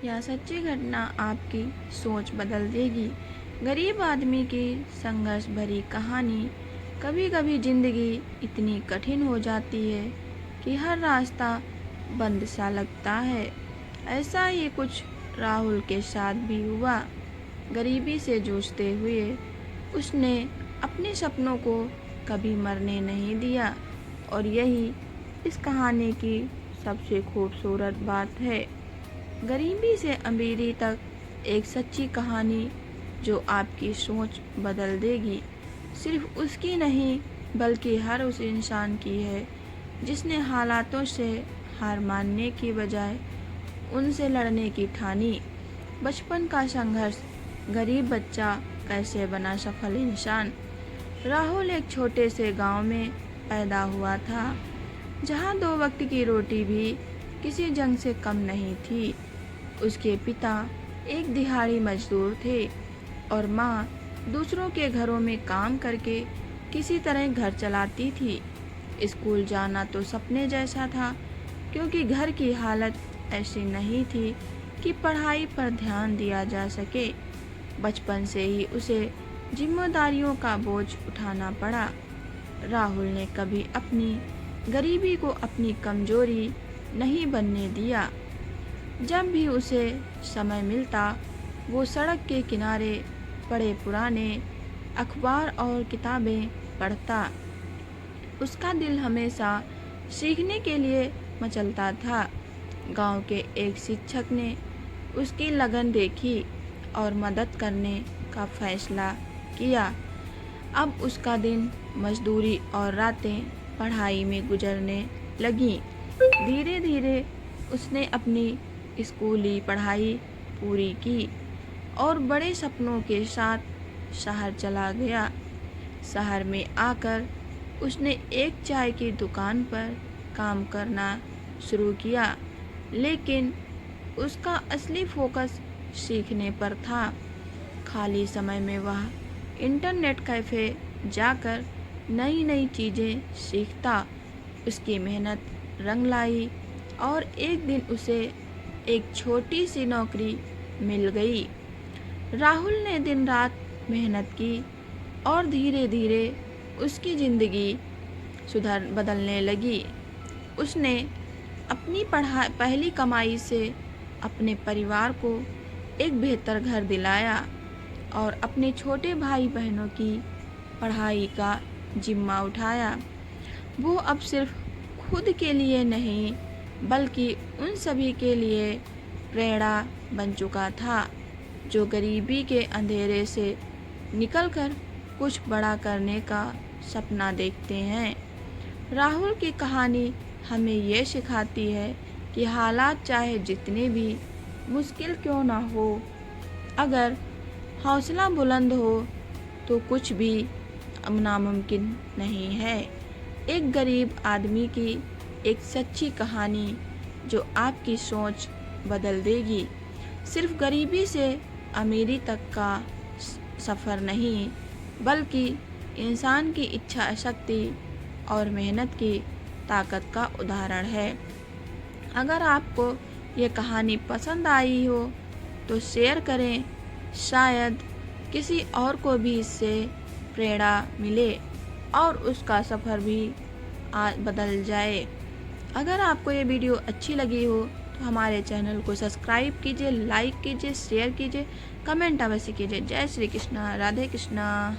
यह सच्ची घटना आपकी सोच बदल देगी। गरीब आदमी की संघर्ष भरी कहानी। कभी कभी जिंदगी इतनी कठिन हो जाती है कि हर रास्ता बंद सा लगता है। ऐसा ही कुछ राहुल के साथ भी हुआ। गरीबी से जूझते हुए उसने अपने सपनों को कभी मरने नहीं दिया, और यही इस कहानी की सबसे खूबसूरत बात है। गरीबी से अमीरी तक एक सच्ची कहानी जो आपकी सोच बदल देगी। सिर्फ उसकी नहीं बल्कि हर उस इंसान की है जिसने हालातों से हार मानने की बजाय उनसे लड़ने की ठानी। बचपन का संघर्ष। गरीब बच्चा कैसे बना सफल इंसान। राहुल एक छोटे से गांव में पैदा हुआ था, जहां 2 वक्त की रोटी भी किसी जंग से कम नहीं थी। उसके पिता एक दिहाड़ी मजदूर थे और माँ दूसरों के घरों में काम करके किसी तरह घर चलाती थी। स्कूल जाना तो सपने जैसा था, क्योंकि घर की हालत ऐसी नहीं थी कि पढ़ाई पर ध्यान दिया जा सके। बचपन से ही उसे जिम्मेदारियों का बोझ उठाना पड़ा। राहुल ने कभी अपनी गरीबी को अपनी कमजोरी नहीं बनने दिया। जब भी उसे समय मिलता वो सड़क के किनारे पड़े पुराने अखबार और किताबें पढ़ता। उसका दिल हमेशा सीखने के लिए मचलता था। गांव के एक शिक्षक ने उसकी लगन देखी और मदद करने का फैसला किया। अब उसका दिन मजदूरी और रातें पढ़ाई में गुजरने लगीं। धीरे धीरे उसने अपनी स्कूली पढ़ाई पूरी की और बड़े सपनों के साथ शहर चला गया। शहर में आकर उसने एक चाय की दुकान पर काम करना शुरू किया, लेकिन उसका असली फोकस सीखने पर था। खाली समय में वह इंटरनेट कैफ़े जाकर नई नई चीज़ें सीखता। उसकी मेहनत रंग लाई और एक दिन उसे एक छोटी सी नौकरी मिल गई। राहुल ने दिन रात मेहनत की और धीरे धीरे उसकी ज़िंदगी बदलने लगी। उसने अपनी पहली कमाई से अपने परिवार को एक बेहतर घर दिलाया और अपने छोटे भाई बहनों की पढ़ाई का जिम्मा उठाया। वो अब सिर्फ खुद के लिए नहीं बल्कि उन सभी के लिए प्रेरणा बन चुका था जो गरीबी के अंधेरे से निकलकर कुछ बड़ा करने का सपना देखते हैं। राहुल की कहानी हमें ये सिखाती है कि हालात चाहे जितने भी मुश्किल क्यों ना हो, अगर हौसला बुलंद हो तो कुछ भी नामुमकिन नहीं है। एक गरीब आदमी की एक सच्ची कहानी जो आपकी सोच बदल देगी। सिर्फ गरीबी से अमीरी तक का सफ़र नहीं बल्कि इंसान की इच्छा शक्ति और मेहनत की ताकत का उदाहरण है। अगर आपको ये कहानी पसंद आई हो तो शेयर करें, शायद किसी और को भी इससे प्रेरणा मिले और उसका सफ़र भी बदल जाए। अगर आपको ये वीडियो अच्छी लगी हो तो हमारे चैनल को सब्सक्राइब कीजिए, लाइक कीजिए, शेयर कीजिए, कमेंट अवश्य कीजिए। जय श्री कृष्णा, राधे कृष्णा।